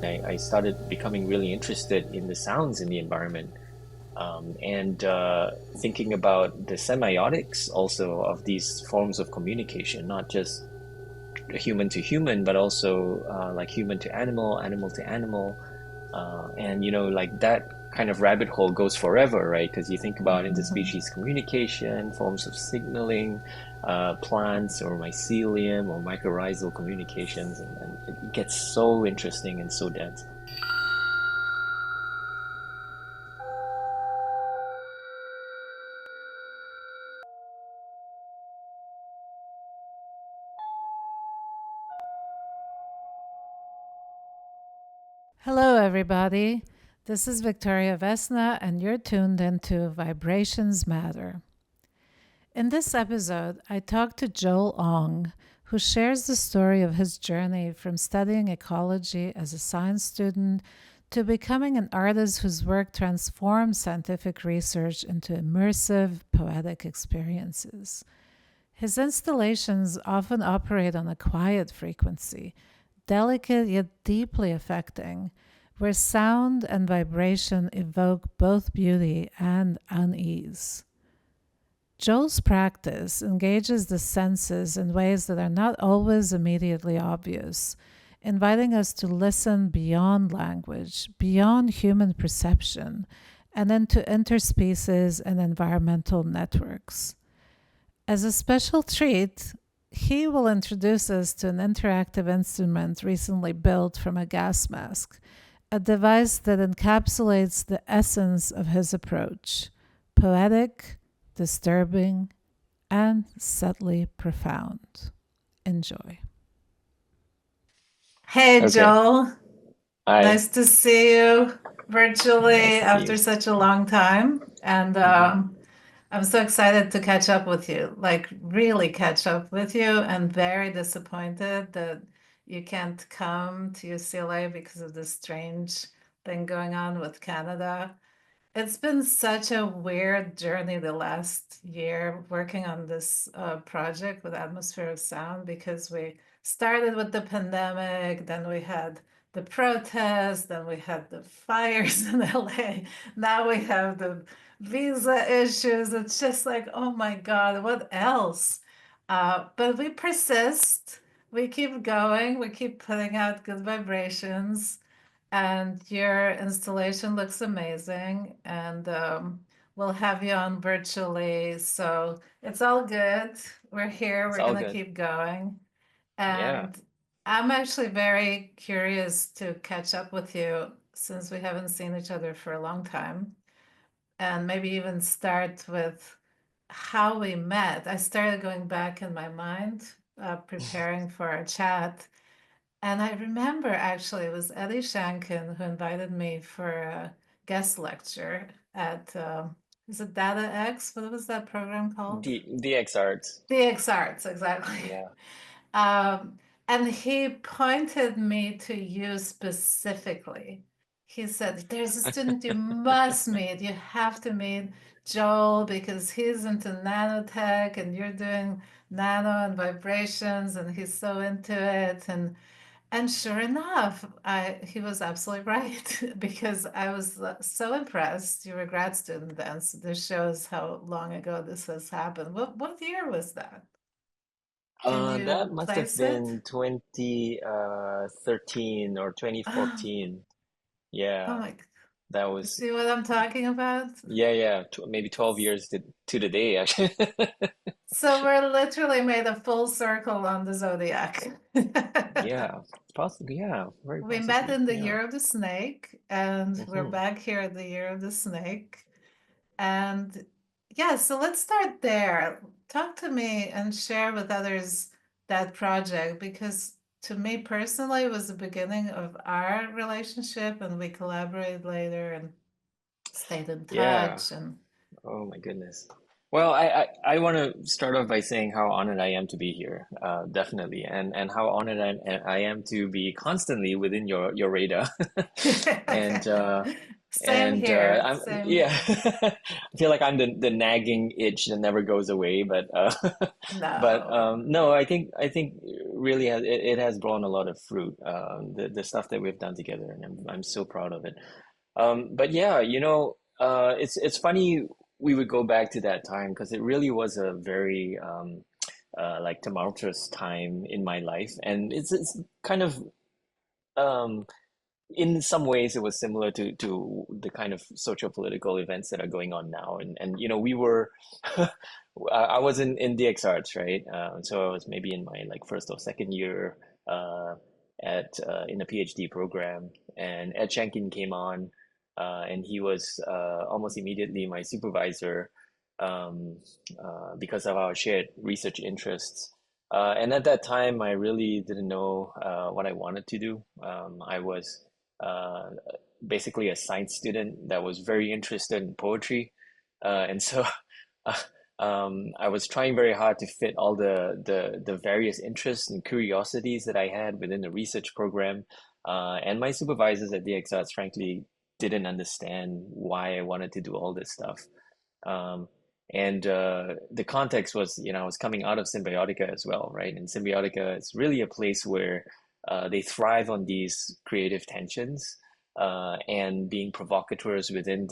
I started becoming really interested in the sounds in the environment, and thinking about the semiotics also of these forms of communication, not just human to human, but also like human to animal, animal to animal. And like that kind of rabbit hole goes forever, right? Because you think about Mhm. interspecies communication, forms of signaling, plants or mycelium or mycorrhizal communications, and it gets so interesting and so dense. Hello, everybody. This is Victoria Vesna, and you're tuned into Vibrations Matter. In this episode, I talked to Joel Ong, who shares the story of his journey from studying ecology as a science student to becoming an artist whose work transformed scientific research into immersive, poetic experiences. His installations often operate on a quiet frequency, delicate yet deeply affecting, where sound and vibration evoke both beauty and unease. Joel's practice engages the senses in ways that are not always immediately obvious, inviting us to listen beyond language, beyond human perception, and into interspecies and environmental networks. As a special treat, he will introduce us to an interactive instrument recently built from a gas mask, a device that encapsulates the essence of his approach: poetic, disturbing, and subtly profound. Enjoy. Hey, Okay. Joel. Hi. Nice to see you virtually Nice to see you. after such a long time. And Hmm. I'm so excited to catch up with you, like really catch up with you, and very disappointed that you can't come to UCLA because of this strange thing going on with Canada. It's been such a weird journey the last year working on this project with Atmosphere of Sound because we started with the pandemic, then we had the protests, then we had the fires in LA, now we have the visa issues. It's just like, oh my God, what else? But we persist, we keep going, we keep putting out good vibrations. And your installation looks amazing. And we'll have you on virtually. So it's all good. We're here. It's We're all going to good. keep going. Yeah. And I'm actually very curious to catch up with you since we haven't seen each other for a long time. And maybe even start with how we met. I started going back in my mind, preparing for our chat. And I remember actually it was Eddie Shankin who invited me for a guest lecture at, is it Data X? What was that program called? DXARTS. DXARTS, exactly. Yeah. Um, and he pointed me to you specifically. He said, there's a student you must meet. You have to meet Joel because he's into nanotech and you're doing nano and vibrations and he's so into it. And sure enough, he was absolutely right because I was so impressed. You were a grad student then, so this shows how long ago this has happened. What year was that? Can That you must have place it? been 2013 or Oh, 2014. oh Yeah, my, that you was, see what I'm talking about? yeah, tw maybe 12 years to the day, actually. So we're literally made a full circle on the zodiac. Yeah, possibly. Yeah, very We met possibly. in the Yeah. year of the snake, and we're Hmm. back here at the year of the snake. And yeah, so let's start there. Talk to me and share with others that project because to me personally, it was the beginning of our relationship, and we collaborated later and stayed in Yeah. touch. And Oh my goodness. Well, I want to start off by saying how honored I am to be here, definitely, and how honored I am to be constantly within your radar. And Same And here. I'm Same yeah, here. I feel like I'm the nagging itch that never goes away. But but No. no, I think really it has borne a lot of fruit. The stuff that we've done together, and I'm so proud of it. But yeah, it's funny we would go back to that time because it really was a very like tumultuous time in my life, and it's kind of um in some ways it was similar to the kind of socio-political events that are going on now, and we were I was in DXARTS, right? So I was maybe in my like first or second year uh, at in a PhD program, and Ed Shankin came on, and he was almost immediately my supervisor, um, because of our shared research interests. And at that time, I really didn't know what I wanted to do. I was uh, basically a science student that was very interested in poetry, and so uh, I was trying very hard to fit all the various interests and curiosities that I had within the research program. And my supervisors at DXARTS, frankly, didn't understand why I wanted to do all this stuff. Um, and the context was, I was coming out of Symbiotica as well, right? And Symbiotica is really a place where they thrive on these creative tensions and being provocateurs within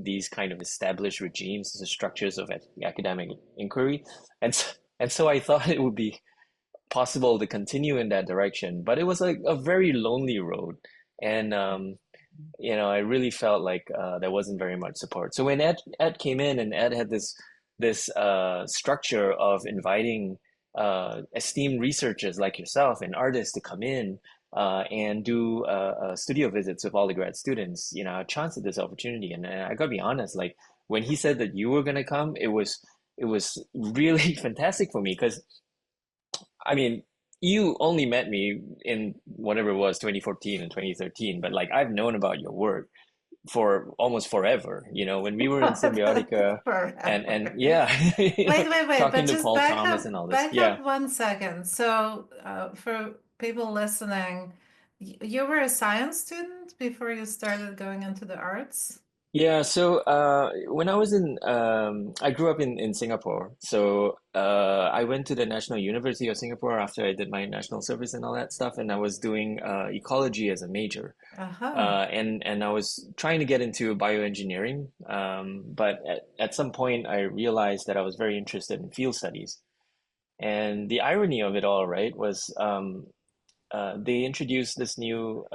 these kind of established regimes, the structures of academic inquiry. And so I thought it would be possible to continue in that direction, but it was like a very lonely road. And I really felt like there wasn't very much support. So when Ed came in, and Ed had this structure of inviting esteemed researchers like yourself and artists to come in and do studio visits with all the grad students, I chanced at this opportunity, and I gotta be honest, like when he said that you were gonna come, it was really fantastic for me because I mean, you only met me in whatever it was, 2014 and 2013, but like I've known about your work for almost forever. When we were in Symbiotica and Forever. yeah, Wait. talking But to just Paul Thomas and all this. back Yeah. up 1 second. So, for people listening, you were a science student before you started going into the arts? Yeah, so when I was I grew up in Singapore. So I went to the National University of Singapore after I did my national service and all that stuff, and I was doing ecology as a major. Uh-huh. And I was trying to get into bioengineering, but at some point I realized that I was very interested in field studies. And the irony of it all, right, was they introduced this new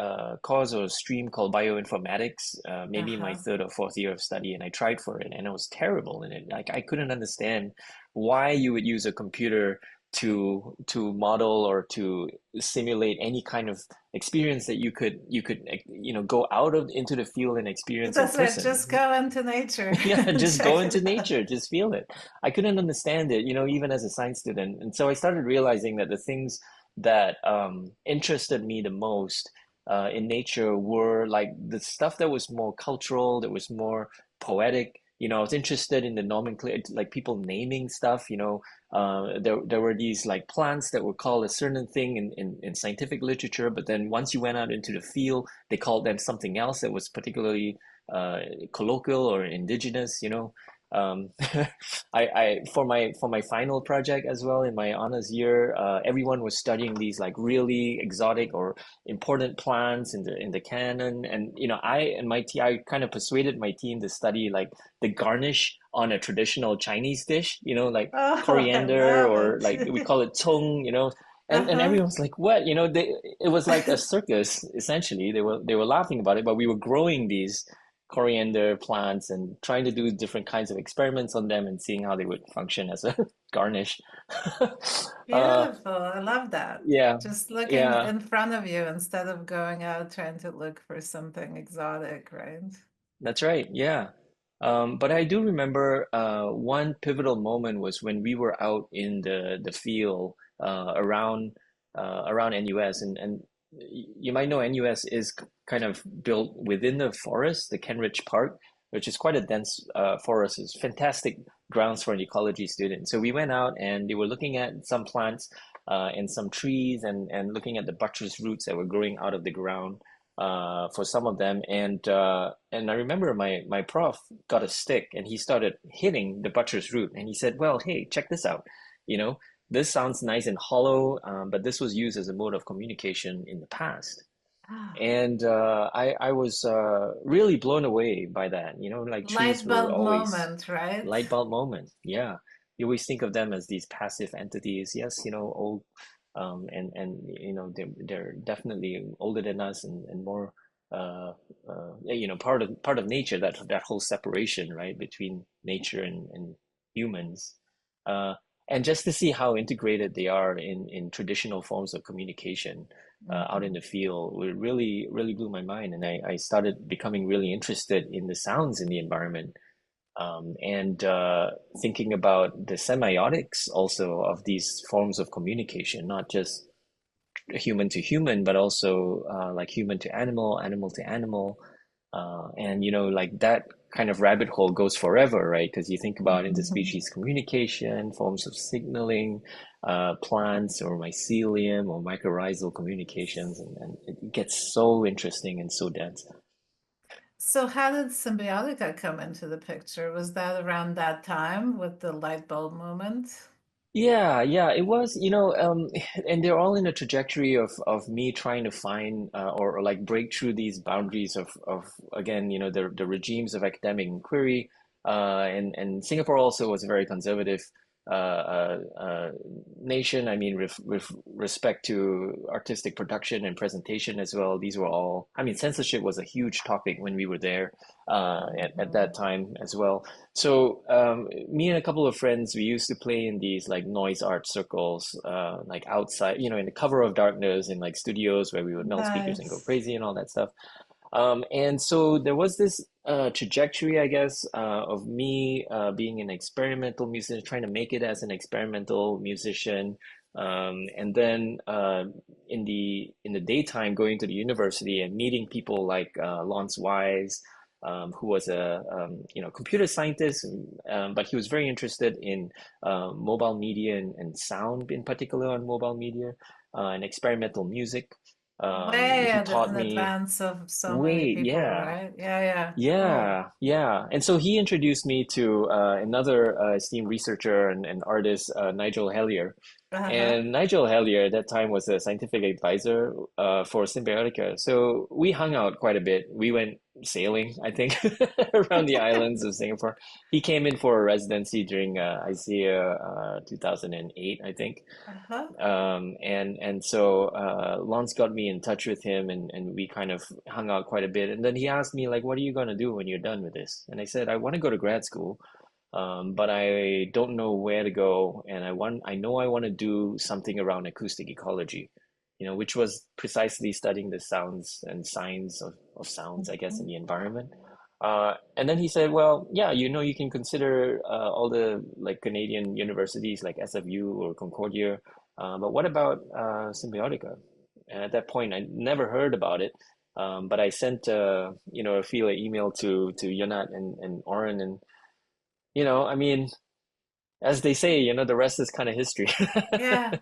course or stream called bioinformatics, maybe in my Uh-huh. third or fourth year of study, and I tried for it, and I was terrible in it. Like I couldn't understand why you would use a computer to model or to simulate any kind of experience that you could go out of into the field and experience in That's it. Just person. go into nature Yeah, and just go check it into out. nature, just feel it. I couldn't understand it, even as a science student. And so I started realizing that the things that interested me the most in nature were like the stuff that was more cultural, that was more poetic. I was interested in the nomenclature, like people naming stuff. There were these like plants that were called a certain thing in scientific literature, but then once you went out into the field, they called them something else that was particularly uh, colloquial or indigenous. For my final project as well in my honors year, everyone was studying these like really exotic or important plants in the canon, and I kind of persuaded my team to study like the garnish on a traditional Chinese dish, like Oh, I coriander, love or like we it. call it tung, and Uh-huh. everyone's like, what? It was like a circus essentially. They were laughing about it, but we were growing these coriander plants and trying to do different kinds of experiments on them and seeing how they would function as a garnish. uh, Beautiful. I love that. yeah, Just looking yeah, in front of you instead of going out trying to look for something exotic, right? that's right. Yeah. But I do remember one pivotal moment was when we were out in the field around NUS, and you might know NUS is kind of built within the forest, the Kenridge Park, which is quite a dense forest. It's fantastic grounds for an ecology student. So we went out and they were looking at some plants and some trees and looking at the buttress roots that were growing out of the ground. for some of them, and I remember my prof got a stick and he started hitting the butcher's root, and he said, "Well, hey, check this out. You know, this sounds nice and hollow, but this was used as a mode of communication in the past." Ah, And I was really blown away by that. Like trees light were bulb always moment, right? light bulb moment. Yeah, you always think of them as these passive entities. Yes, old, and they're definitely older than us and more, yeah, part of nature. That whole separation, right, between nature and humans. Uh, and just to see how integrated they are in traditional forms of communication out in Mhm. the field, it really, really blew my mind. And I started becoming really interested in the sounds in the environment, and thinking about the semiotics also of these forms of communication, not just human to human, but also like human to animal, animal to animal. And like that kind of rabbit hole goes forever, right? Because you think about Mhm. interspecies communication, forms of signaling, plants or mycelium or mycorrhizal communications, and it gets so interesting and so dense. So how did Symbiotica come into the picture? Was that around that time with the light bulb moment? Yeah, yeah, it was, and they're all in a trajectory of me trying to find or like break through these boundaries of again, the regimes of academic inquiry. And Singapore also was a very conservative nation. I mean, with respect to artistic production and presentation as well. These were all, I mean, censorship was a huge topic when we were there at Mhm. that time as well. So me and a couple of friends, we used to play in these like noise art circles, like outside, in the cover of darkness in like studios where we would melt speakers and go Nice. crazy and all that stuff. And so there was this trajectory, I guess, of me being an experimental musician, trying to make it as an experimental musician. And then in the daytime, going to the university and meeting people like Lance Wise, who was a computer scientist, but he was very interested in mobile media and sound in particular on mobile media and experimental music. Way He taught in me. advance of so many Wait, people, yeah. right? Yeah, yeah. Cool. Yeah, yeah. And so he introduced me to another esteemed researcher and artist, Nigel Hellier. Uh-huh. And Nigel Hellier at that time was a scientific advisor for Symbiotica. So we hung out quite a bit. We went sailing, I think, around the islands of Singapore. He came in for a residency during ISEA 2008, I think. Uh-huh. And so Lance got me in touch with him, and we kind of hung out quite a bit. And then he asked me, like, what are you going to do when you're done with this? And I said, I want to go to grad school, but I don't know where to go. And I know I want to do something around acoustic ecology, which was precisely studying the sounds and signs of sounds, I guess, in Mhm. the environment. And then he said, well, yeah, you can consider all the like Canadian universities like SFU or Concordia, but what about Symbiotica? And at that point, I never heard about it. But I sent a feeler email to Yonat and Oren, and I mean, as they say, the rest is kind of history. Yeah.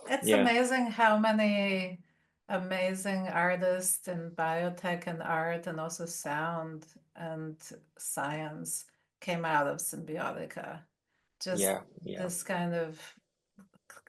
It's Yeah, amazing how many amazing artists in biotech and art and also sound and science came out of Symbiotica. Just yeah, yeah, this kind of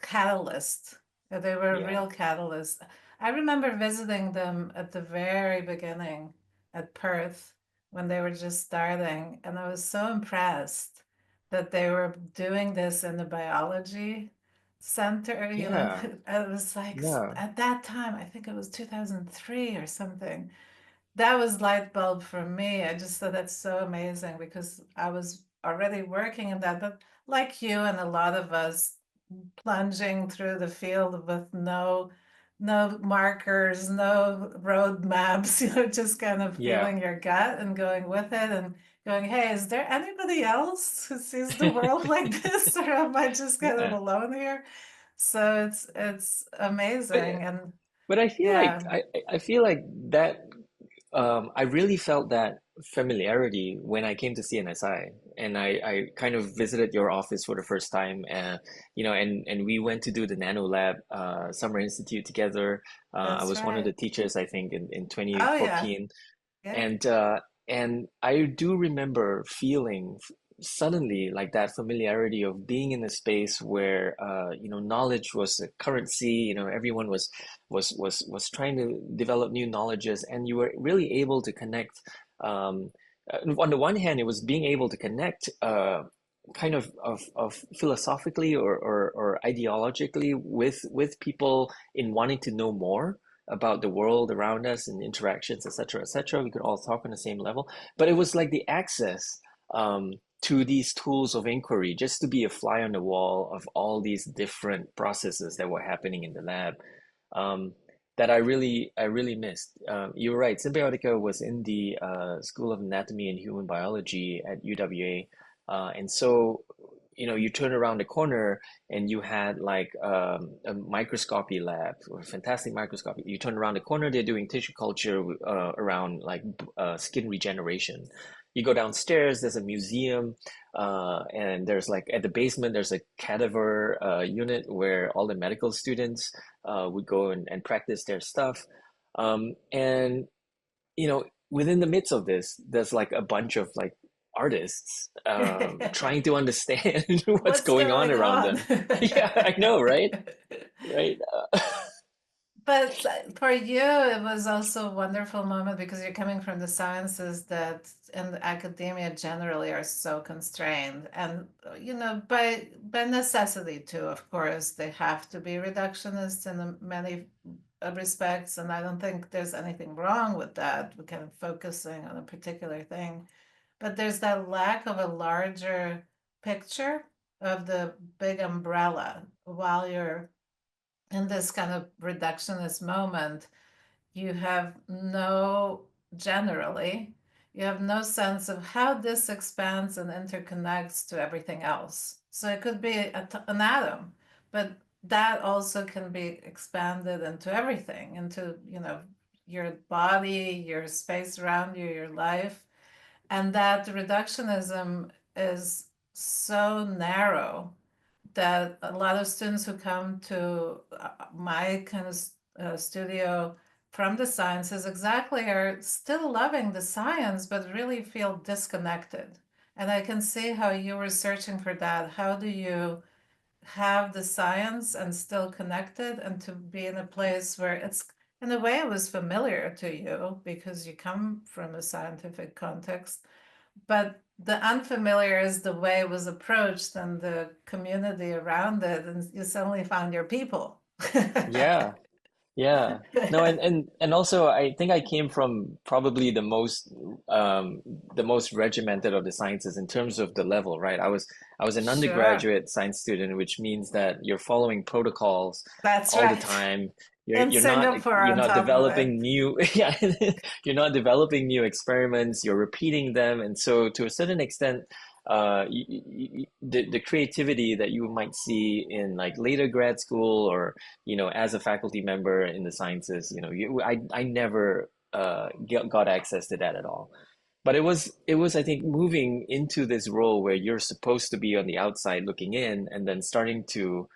catalyst. They were a yeah, real catalyst. I remember visiting them at the very beginning at Perth when they were just starting, and I was so impressed that they were doing this in the biology center. yeah, It was like yeah, at that time, I think it was 2003 or something. That was light bulb for me. I just thought that's so amazing because I was already working in that, but like you and a lot of us plunging through the field with no markers, no road maps, just kind of yeah. feeling your gut and going with it and going, hey, is there anybody else who sees the world like this? Or am I just kind of Yeah. alone here? So it's But amazing. And but I feel like yeah. I feel like that I really felt that familiarity when I came to CNSI, and I kind of visited your office for the first time, and we went to do the Nano Lab Summer Institute together. I That's was one of the right. teachers, I think, in Oh, yeah. 2014, Yeah. and I do remember feeling suddenly like that familiarity of being in a space where knowledge was a currency. Everyone was trying to develop new knowledges, and you were really able to connect. Um, on the one hand, it was being able to connect. Kind of philosophically or ideologically with people in wanting to know more about the world around us and interactions, etc., etc. We could all talk on the same level, but it was like the access to these tools of inquiry, just to be a fly on the wall of all these different processes that were happening in the lab. Um, that I really missed. You're right. Symbiotica was in the School of Anatomy and Human Biology at UWA, and so you turn around the corner and you had like a microscopy lab, or a fantastic microscopy. You turn around the corner, they're doing tissue culture around like skin regeneration. You go downstairs, there's a museum, and there's like at the basement, there's a cadaver unit where all the medical students would go and practice their stuff. And within the midst of this, there's like a bunch of like artists trying to understand what's What's going on going around on? them. Yeah, I know, right? Right. But for you, it was also a wonderful moment because you're coming from the sciences that and academia generally are so constrained. And, by necessity too, of course, they have to be reductionists in many respects. And I don't think there's anything wrong with that. We're kind of focusing on a particular thing. But there's that lack of a larger picture of the big umbrella while you're in this kind of reductionist moment. You have no, generally, you have no sense of how this expands and interconnects to everything else. So it could be an atom, but that also can be expanded into everything, into, your body, your space around you, your life. And that reductionism is so narrow that a lot of students who come to my kind of studio from the sciences exactly are still loving the science, but really feel disconnected. And I can see how you were searching for that. How do you have the science and still connected, and to be in a place where it's, in a way, it was familiar to you because you come from a scientific context, but the unfamiliar is the way it was approached and the community around it, and you suddenly found your people. Yeah. Yeah. No, and also I think I came from probably the most regimented of the sciences in terms of the level, right? I was an Sure, undergraduate science student, which means that you're following protocols that's all the right. time. You're In you're not Singapore, you're on not top of developing it. new yeah, you're not developing new experiments, you're repeating them. And so to a certain extent, the creativity that you might see in like later grad school or as a faculty member in the sciences, I never got access to that at all. But it was I think moving into this role where you're supposed to be on the outside looking in, and then starting to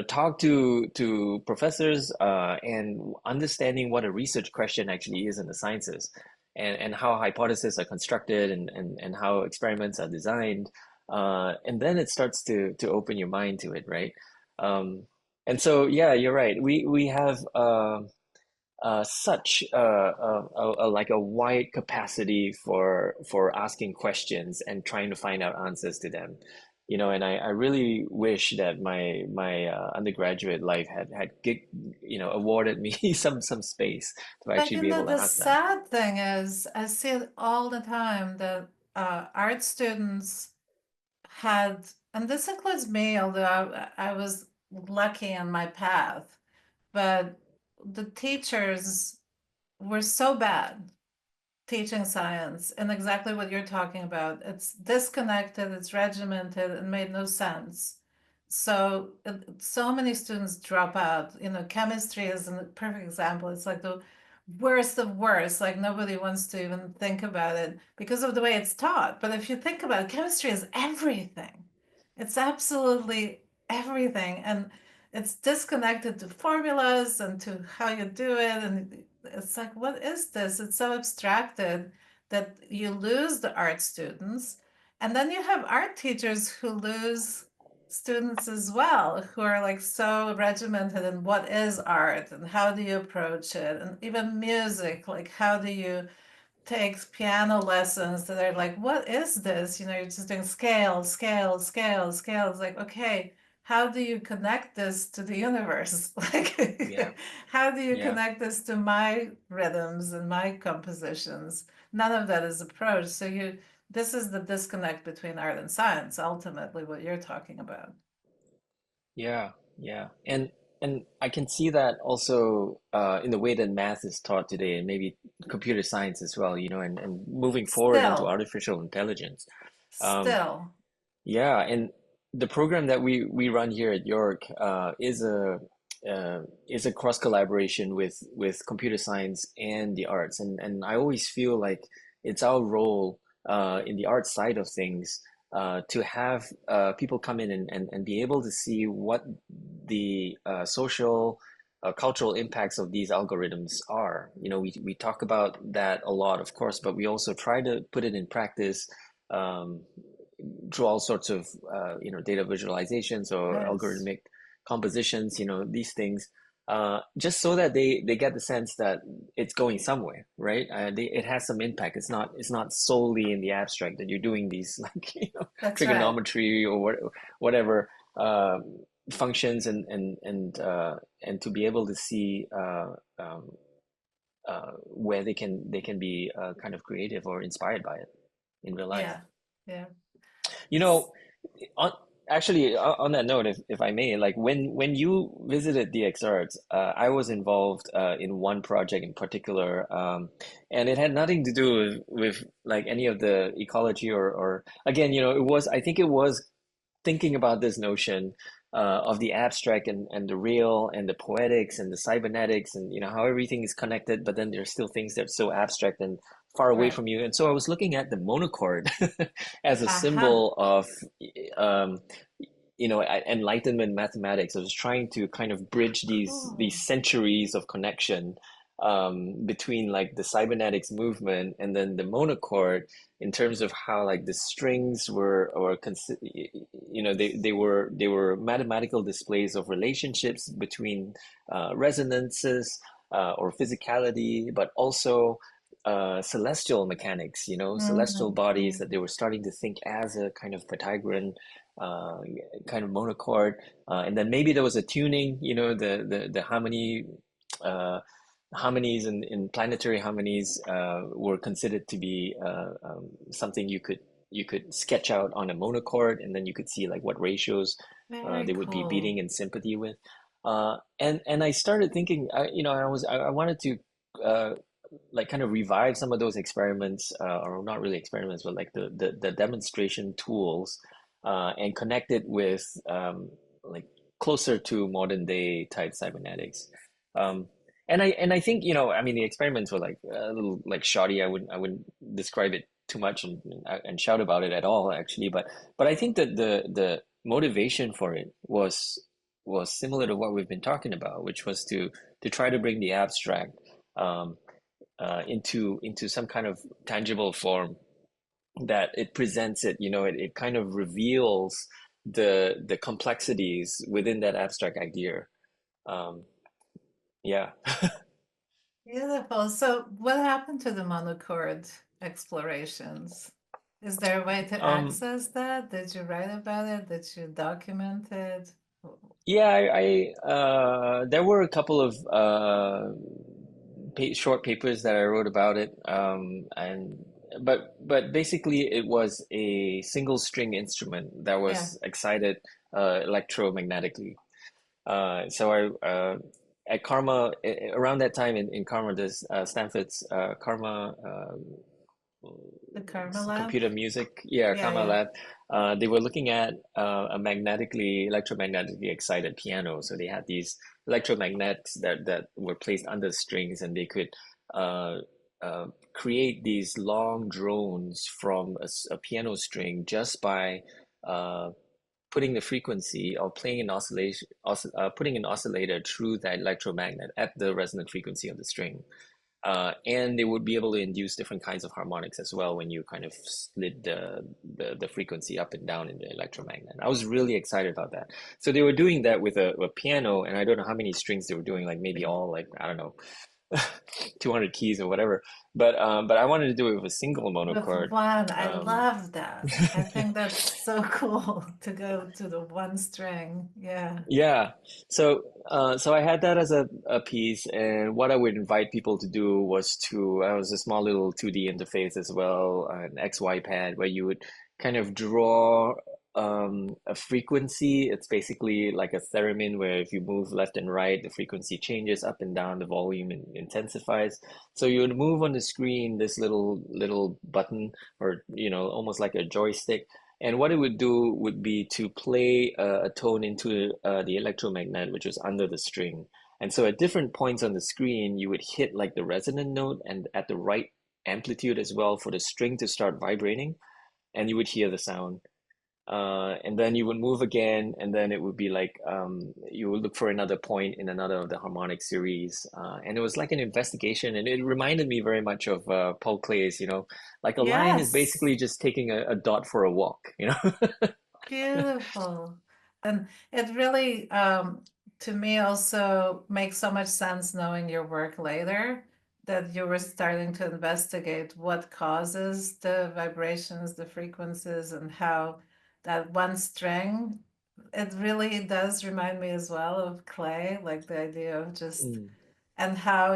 talk to professors and understanding what a research question actually is in the sciences, and how hypotheses are constructed, and how experiments are designed, and then it starts to open your mind to it, right? Um, and so, yeah, you're right. We have such like a wide capacity for asking questions and trying to find out answers to them. And I really wish that my undergraduate life had awarded me some space to But actually be able to the ask that. sad thing is, I see it all the time that art students had, and this includes me, although I was lucky in my path, but the teachers were so bad teaching science and exactly what you're talking about. It's disconnected, it's regimented, and made no sense. So so many students drop out. Chemistry is a perfect example. It's like the worst of worst. Like nobody wants to even think about it because of the way it's taught. But if you think about it, chemistry is everything. It's absolutely everything. And it's disconnected to formulas and to how you do it. And it's like, what is this? It's so abstracted that you lose the art students. And then you have art teachers who lose students as well, who are like so regimented in what is art and how do you approach it, and even music, like how do you take piano lessons that are like, what is this? You know, you're just doing scale, scale, scale, scale. It's like, okay, how do you connect this to the universe? Yeah, Like, how do you yeah. connect this to my rhythms and my compositions? None of that is approached. So this is the disconnect between art and science, ultimately, what you're talking about. Yeah, yeah. And I can see that also in the way that math is taught today and maybe computer science as well, and moving forward into Still, artificial intelligence. Um, still, yeah, and the program that we run here at York is a cross collaboration with computer science and the arts, and I always feel like it's our role in the art side of things to have people come in and be able to see what the social cultural impacts of these algorithms are. We talk about that a lot, of course, but we also try to put it in practice um, through all sorts of data visualizations or yes. algorithmic compositions, these things, just so that they get the sense that it's going somewhere, right? It has some impact. It's not solely in the abstract that you're doing these like That's right. trigonometry or whatever functions and to be able to see where they can be kind of creative or inspired by it in real life. Yeah. Yeah. You know, on actually on that note, if I may, like when you visited DXARTS, I was involved in one project in particular, and it had nothing to do with like any of the ecology or again, I think it was thinking about this notion of the abstract and the real and the poetics and the cybernetics and how everything is connected, but then there's still things that are so abstract and far away Right. from you. And so I was looking at the monochord as a Aha. symbol of um, enlightenment mathematics. I was trying to kind of bridge these Cool. centuries of connection between like the cybernetics movement and then the monochord in terms of how like the strings were they were mathematical displays of relationships between resonances or physicality, but also celestial mechanics, celestial bodies that Mm-hmm. they were starting to think as a kind of Pythagorean uh, kind of monochord, and then maybe there was a tuning, the harmony, uh, harmonies in planetary harmonies were considered to be something you could sketch out on a monochord, and then you could see like what ratios Very they would be cool. beating in sympathy with. And I started thinking, I wanted to like kind of revive some of those experiments, or not really experiments, but like the demonstration tools, and connect it with like closer to modern day type cybernetics. Um, and I think, I mean, the experiments were like a little like shoddy. I wouldn't describe it too much and shout about it at all, actually. But I think that the motivation for it was similar to what we've been talking about, which was to try to bring the abstract um, into some kind of tangible form that it presents it. It kind of reveals the complexities within that abstract idea. Um, yeah. Beautiful. So, what happened to the monochord explorations? Is there a way to Um, access that? Did you write about it? Did you document it? yeah, there were a couple of short papers that I wrote about it, and but basically it was a single string instrument that Yeah. was excited electromagnetically. So at Karma, around that time in Karma, there's Stanford's Karma The Karma Lab? computer music, yeah, Yeah, Karma yeah. Lab. They were looking at a electromagnetically excited piano. So they had these electromagnets that were placed under strings, and they could uh, create these long drones from a piano string just by uh, putting the frequency or playing an putting an oscillator through that electromagnet at the resonant frequency of the string. And they would be able to induce different kinds of harmonics as well when you kind of slid the frequency up and down in the electromagnet. I was really excited about that. So they were doing that with a piano, and I don't know how many strings they were doing, like maybe all like, I don't know, 200 keys or whatever. But I wanted to do it with a single With monochord. one, I Um, love that. I think that's so cool to go to the one string. Yeah. Yeah. So I had that as a piece, and what I would invite people to do was I was a small little 2D interface as well, an XY pad where you would kind of draw a frequency. It's basically like a theremin where if you move left and right, the frequency changes up and down, the volume intensifies. So you would move on the screen this little button, or almost like a joystick, and what it would do would be to play a tone into the electromagnet, which was under the string. And so at different points on the screen, you would hit like the resonant note and at the right amplitude as well for the string to start vibrating, and you would hear the sound. And then you would move again, and then it would be like you would look for another point in another of the harmonic series. And it was like an investigation, and it reminded me very much of Paul Clay's, like a line is Yes. basically just taking a dot for a walk. Beautiful. And it really, to me, also makes so much sense knowing your work later that you were starting to investigate what causes the vibrations, the frequencies, and how that one string, it really does remind me as well of clay, like the idea of just, Mm. and how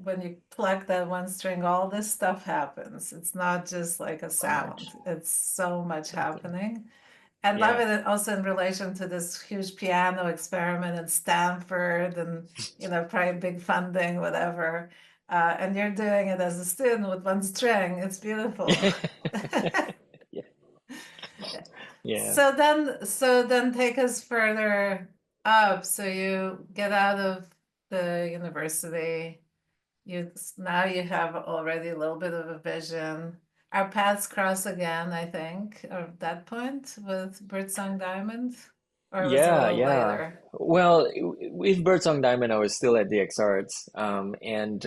when you pluck that one string, all this stuff happens. It's not just like a So much. sound, it's so much Exactly. happening. And love Yeah. it also in relation to this huge piano experiment in Stanford and, probably big funding, whatever. And you're doing it as a student with one string. It's beautiful. Yeah. Yeah. So then take us further up. So you get out of the university. Now you have already a little bit of a vision. Our paths cross again, I think, at that point with Birdsong Diamond, or was it a Yeah, little yeah. later? Well, with Birdsong Diamond, I was still at DXARTS, and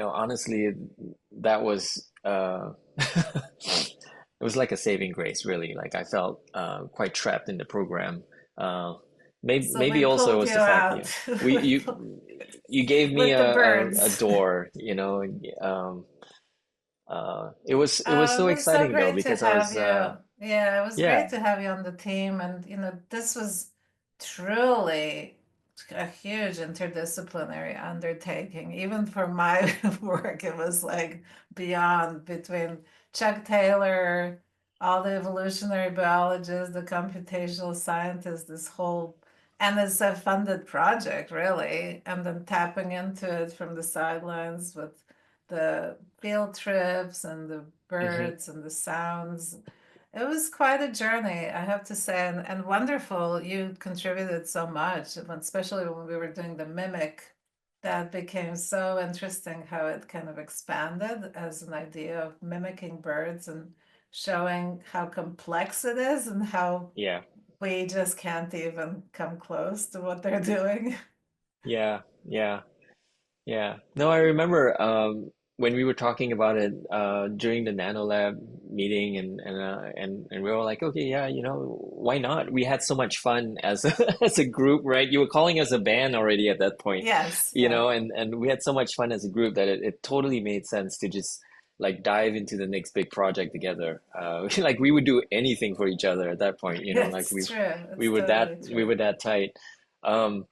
honestly, that was it was like a saving grace, really. Like I felt quite trapped in the program. Uh, So we maybe also it pulled you was the fact, out we you gave me with the a birds. door, it was so It was so exciting though great to because I have was you. Yeah, it was great yeah. to have you on the team. And, this was truly a huge interdisciplinary undertaking. Even for my work, it was like beyond between Chuck Taylor, all the evolutionary biologists, the computational scientists, this whole, and it's a funded project, really. And then tapping into it from the sidelines with the field trips and the Hmm. birds and the sounds. It was quite a journey, I have to say, and wonderful. You contributed so much, especially when we were doing the mimic. That became so interesting how it kind of expanded as an idea of mimicking birds and showing how complex it is and how Yeah. we just can't even come close to what they're doing. Yeah. Yeah. Yeah. No, I remember when we were talking about it during the NanoLab meeting, and we were like, okay, yeah, why not? We had so much fun as as a group, right? You were calling us a band already at that point, Yes, yeah. and we had so much fun as a group that it totally made sense to just like dive into the next big project together. Like we would do anything for each other at that point, like It's true. we It's were that totally we true. were that tight. Um,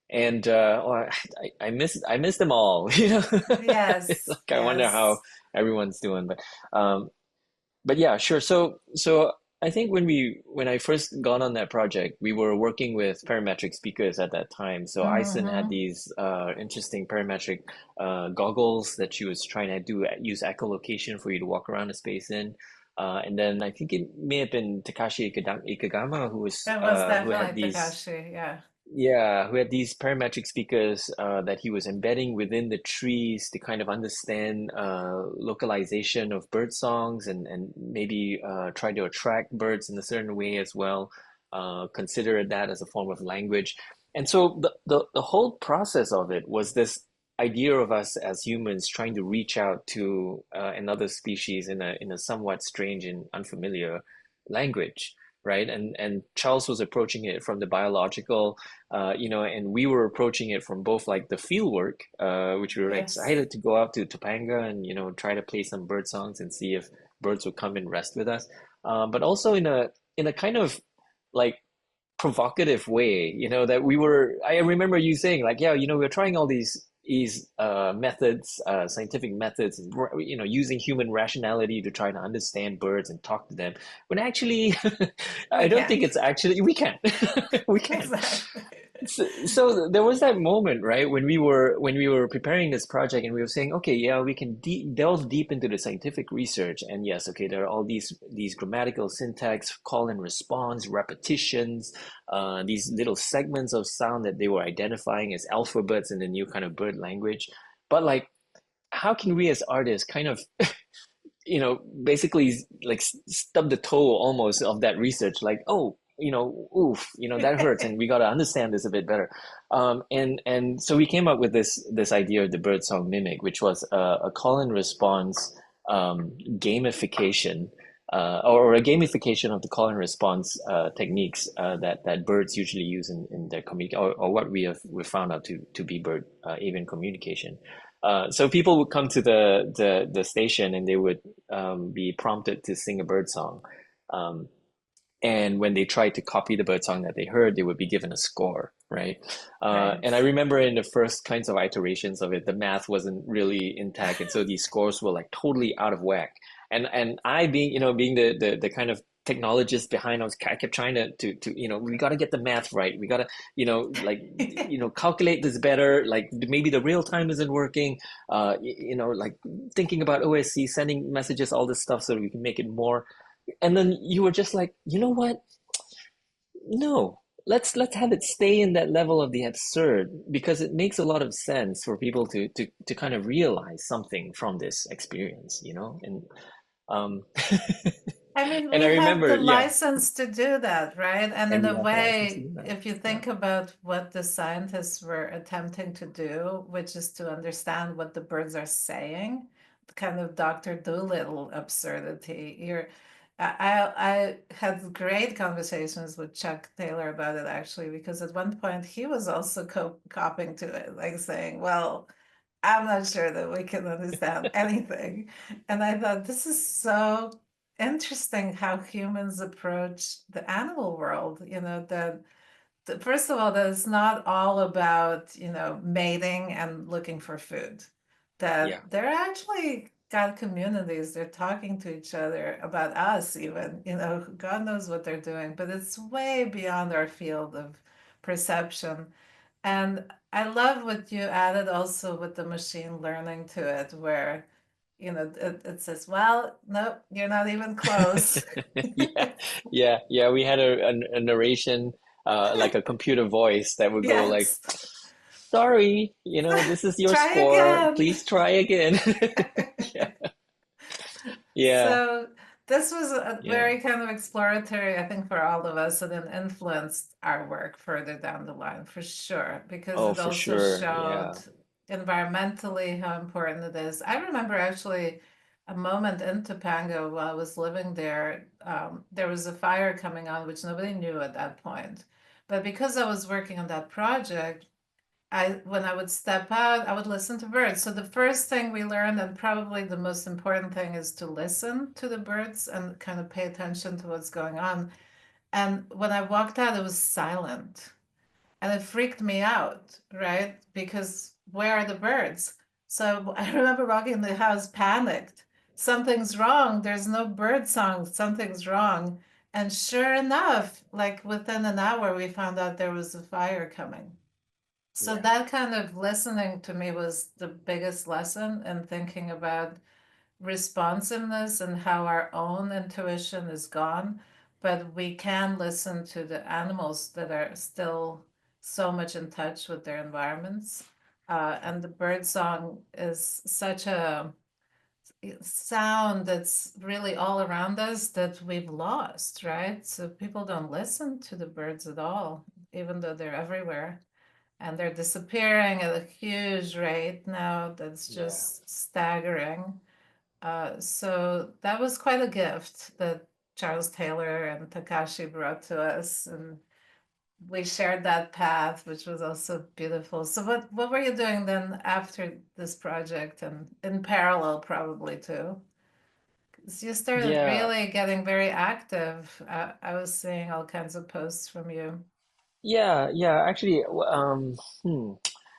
and I miss them all, It's Yes, like I wonder how yes. everyone's doing, but yeah, sure. So I think when I first got on that project, we were working with parametric speakers at that time. So Ison had Mm-hmm. these interesting parametric goggles that she was trying to use echolocation for you to walk around the space in. And then I think it may have been Takashi Ikegama It was who had definitely these Takashi, yeah. Yeah, who had these parametric speakers that he was embedding within the trees to kind of understand localization of bird songs and maybe try to attract birds in a certain way as well. Consider that as a form of language. And so the whole process of it was this idea of us as humans trying to reach out to another species in a somewhat strange and unfamiliar language, right? And Charles was approaching it from the biological and we were approaching it from both like the field work, which we were Yes. excited to go out to Topanga and try to play some bird songs and see if birds would come and rest with us, but also in a kind of like provocative way, that we were. I remember you saying like, yeah, we're trying all these methods, scientific methods, using human rationality to try to understand birds and talk to them. When actually, We I don't think can't. it's actually we can, we can. Exactly. So there was that moment, right, when we were preparing this project and we were saying, okay, yeah, we can delve deep into the scientific research, and yes, okay, there are all these grammatical syntax, call and response, repetitions, these little segments of sound that they were identifying as alphabets in the new kind of bird language. But like, how can we as artists kind of basically like stub the toe almost of that research, like, oh, oof, that hurts, and we got to understand this a bit better. And so we came up with this idea of the birdsong mimic, which was a call and response gamification. Or a gamification of the call and response techniques that birds usually use in their communication, or what we found out to be bird avian communication. So people would come to the station and they would be prompted to sing a bird song. Um, and when they tried to copy the bird song that they heard, they would be given a score, right? Right. And I remember in the first kinds of iterations of it, the math wasn't really intact, and so these scores were like totally out of whack. And I being being the kind of technologist behind, I kept trying to we got to get the math right. We got to calculate this better. Like maybe the real time isn't working. Like thinking about OSC, sending messages, all this stuff, so that we can make it more. And then you were just like, you know what? No, let's have it stay in that level of the absurd, because it makes a lot of sense for people to kind of realize something from this experience, and um I mean, and we I have remember, the yeah, license to do that, right? And and in we a have the license to way, do that. if you Yeah, think about what the scientists were attempting to do, which is to understand what the birds are saying, kind of Dr. Dolittle absurdity. I had great conversations with Chuck Taylor about it actually, because at one point he was also copying to it, like saying, well, I'm not sure that we can understand anything. And I thought this is so interesting how humans approach the animal world, that first of all, that it's not all about, mating and looking for food, that yeah, they're actually got communities, they're talking to each other about us, even, God knows what they're doing, but it's way beyond our field of perception. And I love what you added also with the machine learning to it, where, it says, well, no, you're not even close. yeah, yeah. We had a narration, like a computer voice that would go like, Yes. "Sorry, this is your Try score. again. Please try again." Yeah, yeah, So this was a yeah. very kind of exploratory, I think, for all of us, and it influenced our work further down the line for sure, because Oh, it for also sure. showed Yeah. environmentally how important it is. I remember actually a moment in Topanga while I was living there, there was a fire coming on, which nobody knew at that point. But because I was working on that project, when I would step out, I would listen to birds. So the first thing we learned, and probably the most important thing, is to listen to the birds and kind of pay attention to what's going on. And when I walked out, it was silent. And it freaked me out, right? Because where are the birds? So I remember walking in the house panicked. Something's wrong. There's no bird song. Something's wrong. And sure enough, like within an hour, we found out there was a fire coming. So Yeah. that kind of listening to me was the biggest lesson in thinking about responsiveness and how our own intuition is gone, but we can listen to the animals that are still so much in touch with their environments. And the bird song is such a sound that's really all around us that we've lost, right? So people don't listen to the birds at all, even though they're everywhere. And they're disappearing at a huge rate now that's Yeah. just staggering. So that was quite a gift that Charles Taylor and Takashi brought to us. And we shared that path, which was also beautiful. So what were you doing then after this project and in parallel probably too? 'Cause you started Yeah, really getting very active. I was seeing all kinds of posts from you. yeah. Actually,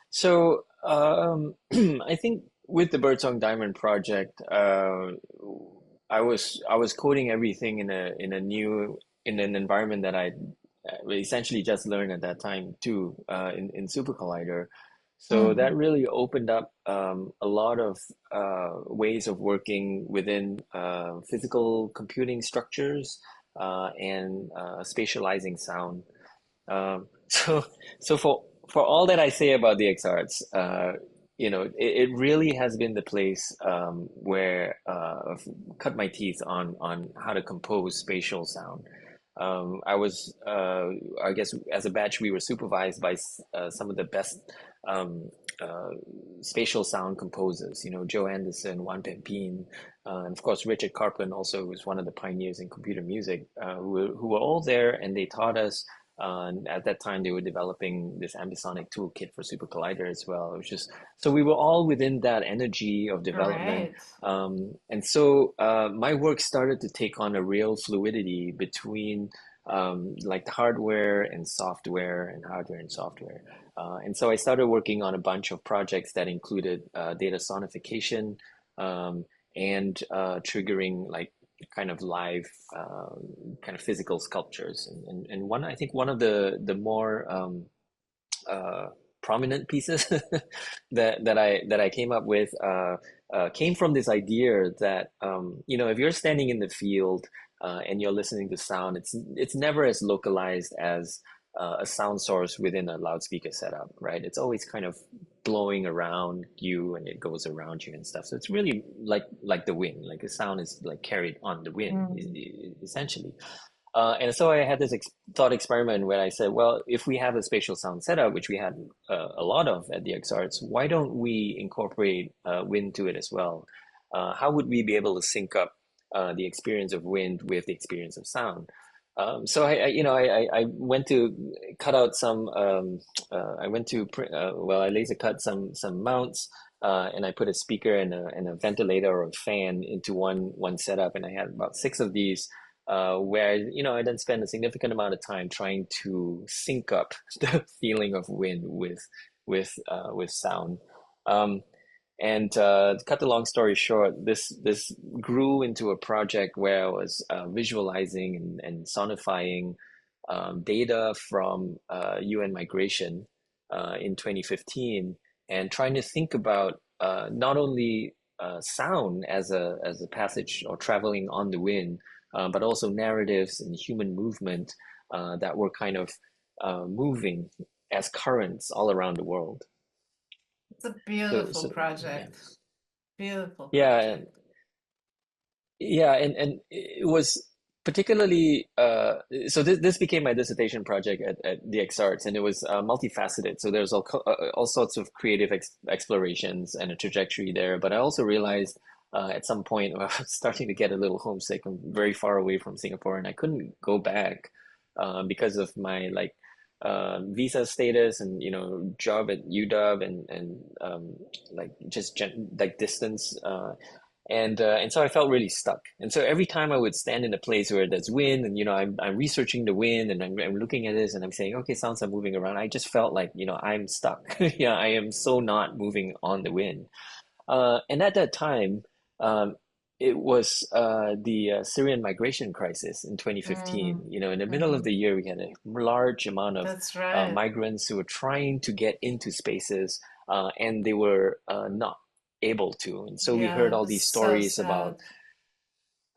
so I think with the Birdsong Diamond project, I was coding everything in an environment that I essentially just learned at that time too, in Super Collider. So that Mm. really opened up a lot of ways of working within physical computing structures and spatializing sound. So, so for all that I say about DXARTS, it really has been the place where I've cut my teeth on how to compose spatial sound. I guess, as a batch, we were supervised by some of the best um, uh, spatial sound composers. Joe Anderson, Juan Pempin, and of course Richard Carpin also was one of the pioneers in computer music, who were all there, and they taught us. And at that time, they were developing this ambisonic toolkit for Super Collider as well. It was just so we were all within that energy of All development, right. and so my work started to take on a real fluidity between like the hardware and software, and hardware and software. And so I started working on a bunch of projects that included data sonification and triggering like kind of live kind of physical sculptures. And I think one of the more uh, prominent pieces that I came up with came from this idea that if you're standing in the field and you're listening to sound, it's never as localized as a sound source within a loudspeaker setup, right? It's always kind of blowing around you and it goes around you and stuff. So it's really like the wind, like the sound is like carried on the wind, Mm. essentially. And so I had this thought experiment where I said, well, if we have a spatial sound setup, which we had a lot of at the DXARTS, why don't we incorporate wind to it as well? How would we be able to sync up the experience of wind with the experience of sound? So I went to cut out some. I went to I laser cut some mounts, and I put a speaker and a ventilator or a fan into one setup, and I had about six of these where I then spend a significant amount of time trying to sync up the feeling of wind with sound. Um, and to cut the long story short, this grew into a project where I was visualizing and sonifying data from UN migration in 2015, and trying to think about not only sound as a passage or traveling on the wind, but also narratives and human movement that were kind of moving as currents all around the world. It's a So, beautiful so yeah, project. Beautiful yeah, project. yeah, and it was particularly so this became my dissertation project at DXArts, and it was multifaceted. So there's all sorts of creative explorations and a trajectory there. But I also realized at some point I was starting to get a little homesick. I'm very far away from Singapore, and I couldn't go back because of my like visa status and job at UW and like just like distance. And so I felt really stuck. And so every time I would stand in a place where there's wind, and I'm researching the wind, and I'm looking at this, and I'm saying, okay, sounds are moving around. I just felt like I'm stuck. Yeah, I am so not moving on the wind. And at that time, um, it was the Syrian migration crisis in 2015. Mm. In the middle of Mm. the year, we had a large amount of That's right. migrants who were trying to get into spaces, and they were not able to. And so we Yeah, heard it all was these so stories about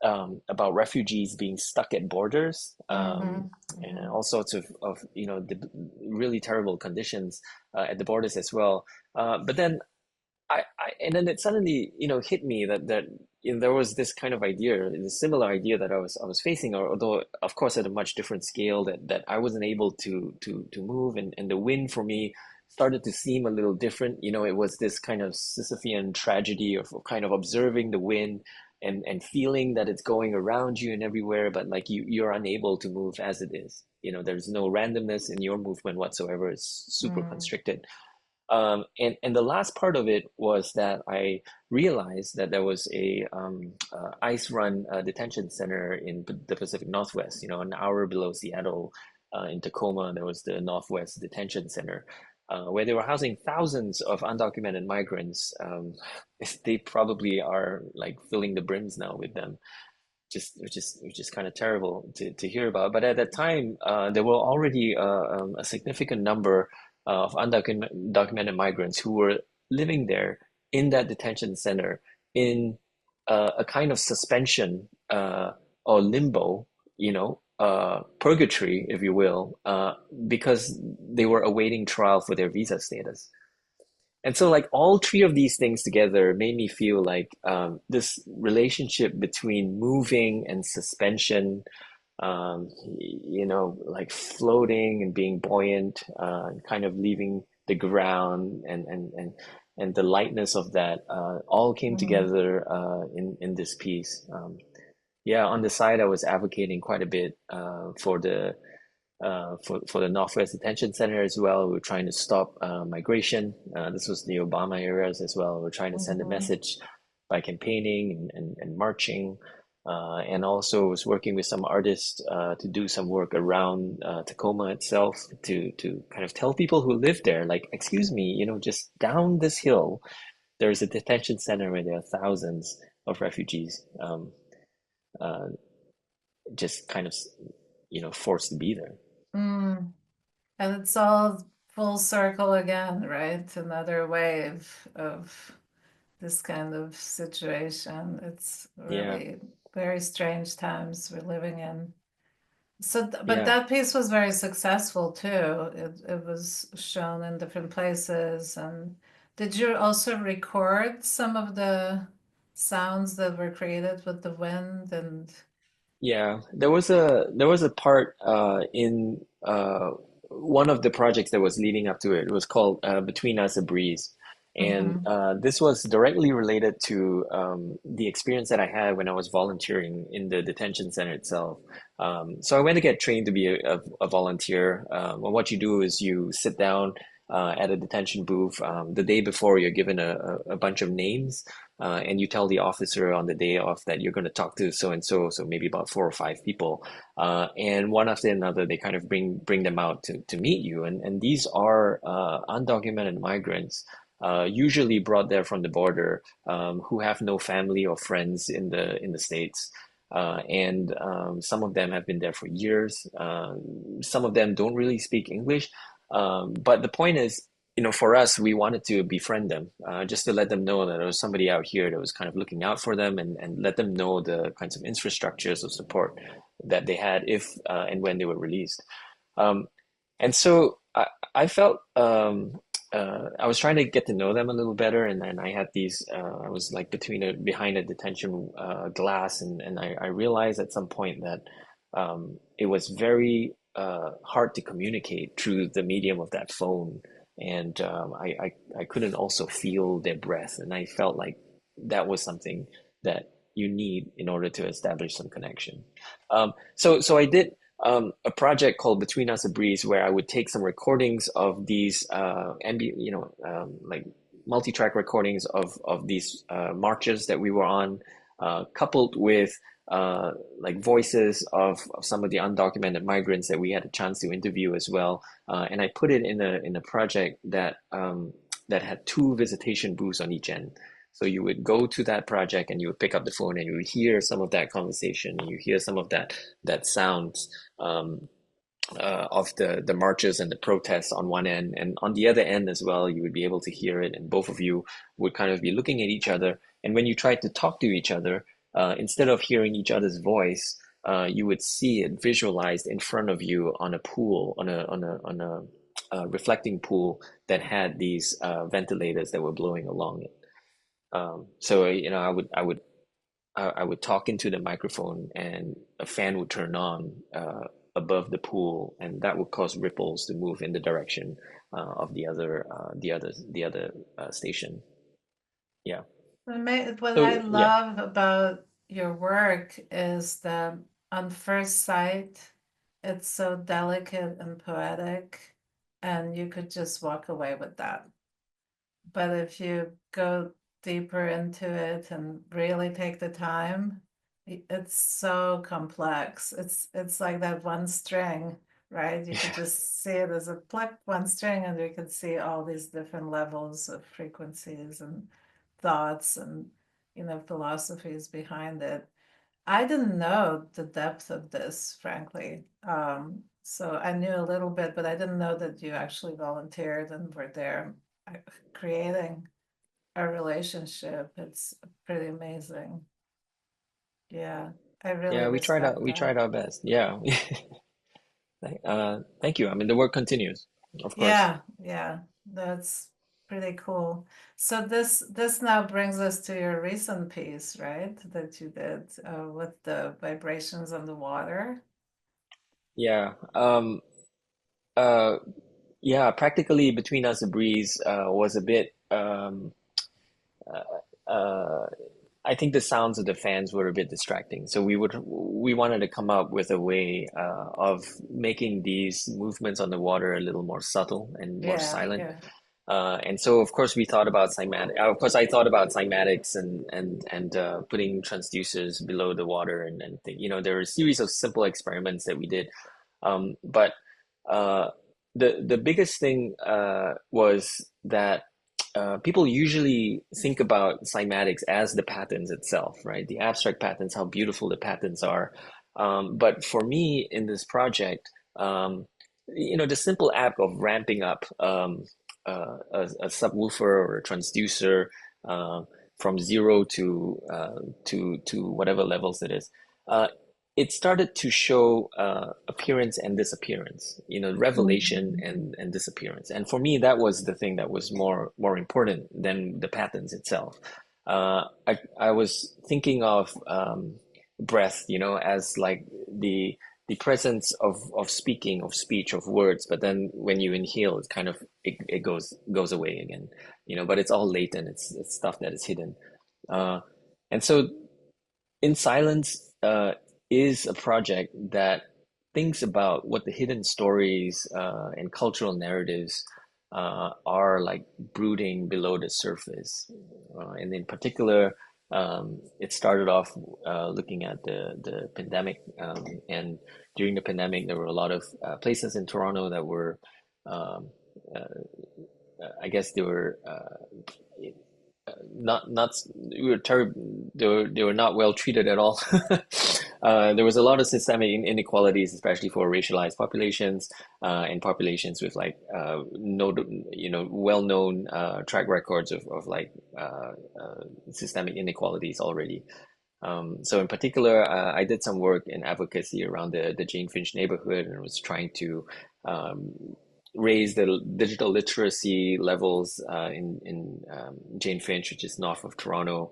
sad. about refugees being stuck at borders, Mm-hmm. and Mm-hmm. all sorts of the really terrible conditions at the borders as well. But then and then it suddenly hit me that there was this kind of idea, this similar idea that I was facing, although of course at a much different scale, that I wasn't able to move, and the wind for me started to seem a little different. It was this kind of Sisyphean tragedy of kind of observing the wind and feeling that it's going around you and everywhere, but like you're unable to move as it is. There's no randomness in your movement whatsoever. It's super Mm-hmm. constricted. And the last part of it was that I realized that there was a ice run detention center in the Pacific Northwest, an hour below Seattle, in Tacoma. There was the Northwest Detention Center, where they were housing thousands of undocumented migrants. They probably are like filling the brims now with them, which is kind of terrible to hear about. But at that time, there were already a significant number of undocumented migrants who were living there in that detention center in a kind of suspension, or limbo, purgatory, if you will, because they were awaiting trial for their visa status. And so, like, all three of these things together made me feel like this relationship between moving and suspension, like floating and being buoyant, kind of leaving the ground, and the lightness of that, all came Mm-hmm. together in this piece. Yeah, on the side, I was advocating quite a bit for the Northwest Detention Center as well. We were trying to stop migration. This was the Obama eras as well. We are trying to send a Mm-hmm. message by campaigning and marching. And also was working with some artists to do some work around Tacoma itself to kind of tell people who live there, like, excuse me, just down this hill, there's a detention center where there are thousands of refugees, uh, just kind of, forced to be there. Mm. And it's all full circle again, right? Another wave of this kind of situation. It's Yeah, really very strange times we're living in. So, but yeah. that piece was very successful too. It was shown in different places. And did you also record some of the sounds that were created with the wind and Yeah, there was a part in one of the projects that was leading up to it. It was called Between Us a Breeze, and mm-hmm, this was directly related to the experience that I had when I was volunteering in the detention center itself. So I went to get trained to be a volunteer. And what you do is you sit down at a detention booth. The day before, you're given a bunch of names, and you tell the officer on the day off that you're going to talk to so and so, so maybe about four or five people, and one after another, they kind of bring them out to meet you, and these are undocumented migrants. Usually brought there from the border, who have no family or friends in the States, and some of them have been there for years. Some of them don't really speak English, but the point is, for us, we wanted to befriend them, just to let them know that there was somebody out here that was kind of looking out for them, and let them know the kinds of infrastructures of support that they had if and when they were released. Um, and so I felt I was trying to get to know them a little better, and then I had these. I was like behind a detention glass, and I realized at some point that it was very hard to communicate through the medium of that phone, and I couldn't also feel their breath, and I felt like that was something that you need in order to establish some connection. So I did a project called Between Us a Breeze, where I would take some recordings of these like multi-track recordings of these marches that we were on, coupled with like voices of some of the undocumented migrants that we had a chance to interview as well, and I put it in a project that had two visitation booths on each end. So you would go to that project and you would pick up the phone and you would hear some of that conversation and you hear some of that sound, um, of the marches and the protests on one end, and on the other end as well, you would be able to hear it, and both of you would kind of be looking at each other. And when you tried to talk to each other, instead of hearing each other's voice, you would see it visualized in front of you on a pool, on a reflecting pool that had these ventilators that were blowing along it. So I would talk into the microphone, and a fan would turn on above the pool, and that would cause ripples to move in the direction of the other station. Yeah. What I So yeah, love about your work is that on first sight, it's so delicate and poetic, and you could just walk away with that. But if you go deeper into it and really take the time, it's so complex. It's like that one string, right? You could just see it as a pluck one string, and you could see all these different levels of frequencies and thoughts and philosophies behind it. I didn't know the depth of this, frankly. So I knew a little bit, but I didn't know that you actually volunteered and were there creating a relationship. It's pretty amazing. Yeah, I really yeah, respect we that. tried our best. Yeah. Thank you. I mean, the work continues, of course. Yeah, that's pretty cool. So this now brings us to your recent piece, right? That you did with the vibrations on the water. Yeah. Uh, yeah, practically between us, a breeze was a bit. Uh, I think the sounds of the fans were a bit distracting. So we wanted to come up with a way of making these movements on the water a little more subtle and more Yeah, silent. yeah. And so, of course, we thought about cymatic. Of course, I thought about cymatics and putting transducers below the water, there were a series of simple experiments that we did. But uh, the biggest thing was that people usually think about cymatics as the patterns itself, right? The abstract patterns, how beautiful the patterns are. But for me, in this project, the simple act of ramping up a subwoofer or a transducer uh, from zero to whatever levels it is. Uh, it started to show appearance and disappearance, revelation Mhm. and disappearance. And for me, that was the thing that was more important than the patterns itself. I was thinking of breath, as like the presence of speaking, of speech, of words. But then when you inhale, it goes away again, but it's all latent. It's stuff that is hidden. Uh, and so in Silence is a project that thinks about what the hidden stories and cultural narratives are like brooding below the surface. And in particular, it started off looking at the pandemic. And during the pandemic, there were a lot of places in Toronto that were, um, uh, I guess, they were not we were terrible. They were not well treated at all. There was a lot of systemic inequalities, especially for racialized populations and populations with like no well-known track records of like systemic inequalities already. So in particular, I did some work in advocacy around the Jane Finch neighborhood and was trying to um, raise the digital literacy levels in Jane Finch, which is north of Toronto,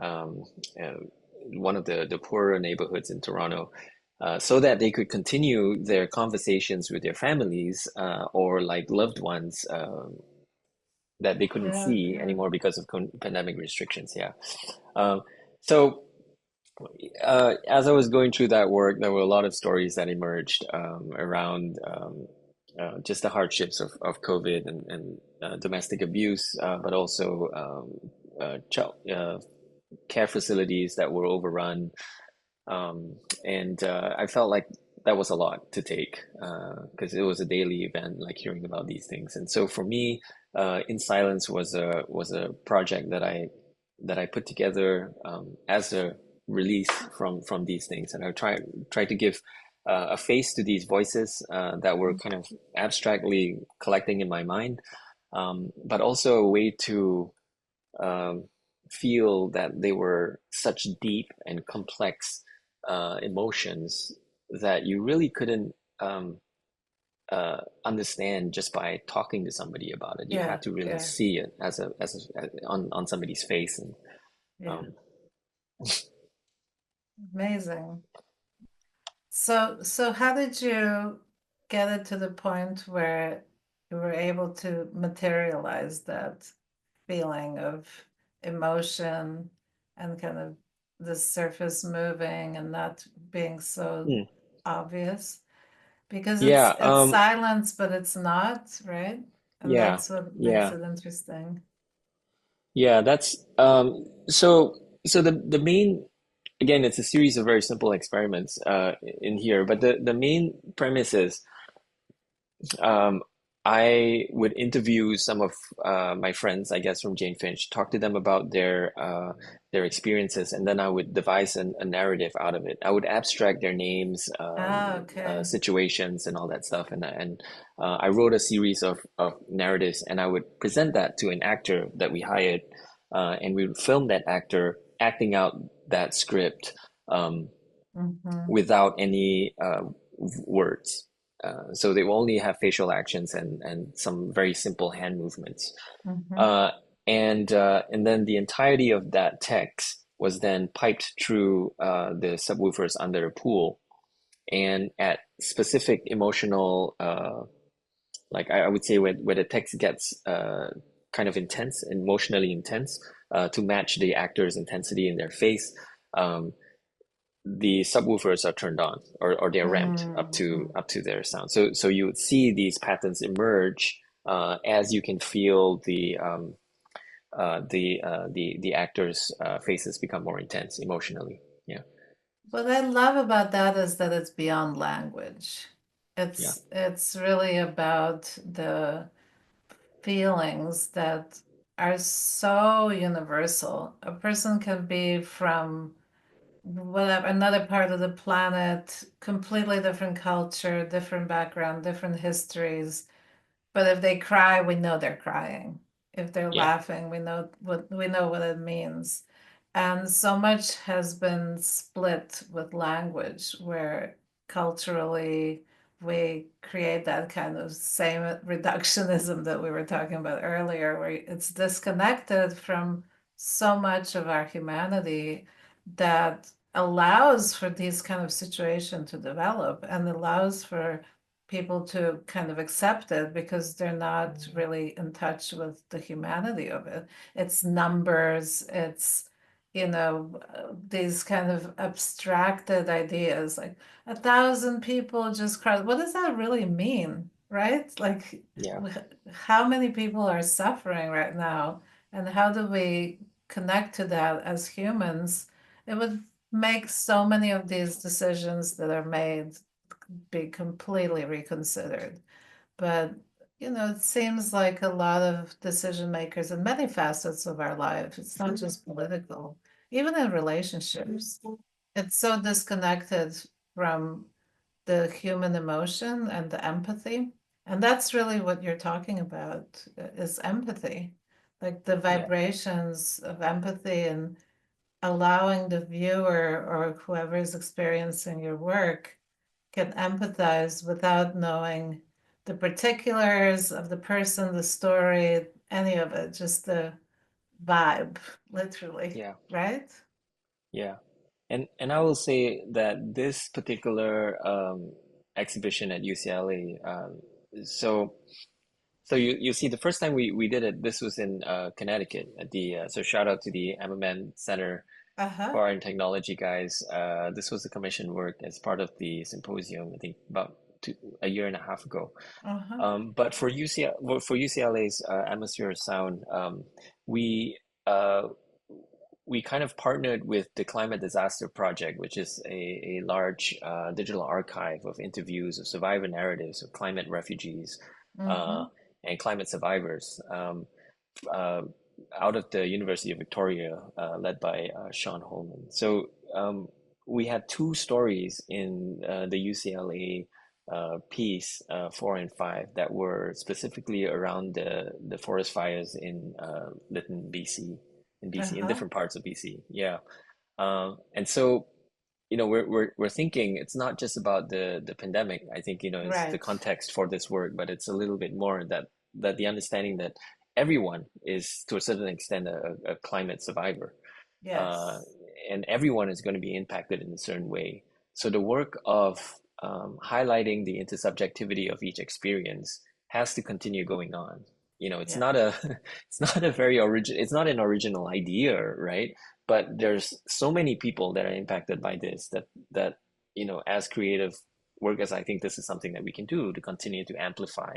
um, uh, one of the poorer neighborhoods in Toronto, so that they could continue their conversations with their families or like loved ones that they couldn't Yeah, see yeah. anymore because of pandemic restrictions. Yeah. Um, so as I was going through that work, there were a lot of stories that emerged around just the hardships of COVID and domestic abuse, but also child care facilities that were overrun. And I felt like that was a lot to take because it was a daily event, like hearing about these things. And so for me, In Silence was a project that I put together as a release from these things, and I tried to give a face to these voices that were kind of abstractly collecting in my mind, but also a way to um, feel that they were such deep and complex emotions that you really couldn't understand just by talking to somebody about it. You Yeah, had to really yeah, see it on somebody's face, and yeah. um, Amazing. So how did you get it to the point where you were able to materialize that feeling of emotion and kind of the surface moving and not being so hmm. obvious? Because Yeah, it's silence, but it's not, right? And yeah, that's what makes yeah, it interesting. yeah. That's so the main, again, it's a series of very simple experiments in here, but the main premise is um, I would interview some of my friends, I guess, from Jane Finch, talk to them about their experiences, and then I would devise a narrative out of it. I would abstract their names, Ah, okay. situations, and all that stuff, I wrote a series of narratives, and I would present that to an actor that we hired, and we would film that actor acting out that script um, Mm-hmm. without any words. So they will only have facial actions and some very simple hand movements. Mm-hmm. Uh, and then the entirety of that text was then piped through the subwoofers under a pool. And at specific emotional, like I would say where the text gets kind of intense, emotionally intense, to match the actor's intensity in their face, um, the subwoofers are turned on, or they're ramped Mm-hmm. up to their sound. So you would see these patterns emerge as you can feel the actors' faces become more intense emotionally. Yeah, What I love about that is that it's beyond language. yeah, It's really about the feelings that are so universal. A person can be from whatever another part of the planet, completely different culture, different background, different histories, but if they cry, we know they're crying. If they're yeah, laughing, we know what it means. And so much has been split with language where culturally we create that kind of same reductionism that we were talking about earlier, where it's disconnected from so much of our humanity that allows for these kind of situation to develop and allows for people to kind of accept it because they're not really in touch with the humanity of it. It's numbers, it's, these kind of abstracted ideas like 1,000 people just cried. What does that really mean? Right? Like, yeah, how many people are suffering right now? And how do we connect to that as humans? It would make so many of these decisions that are made be completely reconsidered. But, it seems like a lot of decision makers in many facets of our life, it's not just political, even in relationships, it's so disconnected from the human emotion and the empathy. And that's really what you're talking about is empathy, like the yeah, vibrations of empathy and allowing the viewer or whoever is experiencing your work can empathize without knowing the particulars of the person, the story, any of it, just the vibe, literally, yeah, right? yeah. And I will say that this particular exhibition at UCLA, so so you see, the first time we did it, this was in Connecticut at the so shout out to the Ammerman Center Uh-huh. for Art and Technology guys. This was a commission work as part of the symposium, I think about a year and a half ago. Uh-huh. But for well, for UCLA's Atmosphere of Sound, we uh, we kind of partnered with the Climate Disaster Project, which is a large digital archive of interviews of survivor narratives of climate refugees uh, Mm-hmm. and climate survivors. Uh, Out of the University of Victoria, led by Sean Holman. So we had two stories in the UCLA piece, 4 and 5, that were specifically around the forest fires in Lytton, BC. in BC, in Uh-huh. different parts of BC. Yeah. And so, we're thinking it's not just about the pandemic. I think, it's the Right. context for this work, but it's a little bit more that the understanding that everyone is to a certain extent a climate survivor, uh, Yes. and everyone is going to be impacted in a certain way. So the work of highlighting the intersubjectivity of each experience has to continue going on. It's Yeah. not a it's not a very origin it's not an original idea, right? But there's so many people that are impacted by this that as creative workers, I think this is something that we can do to continue to amplify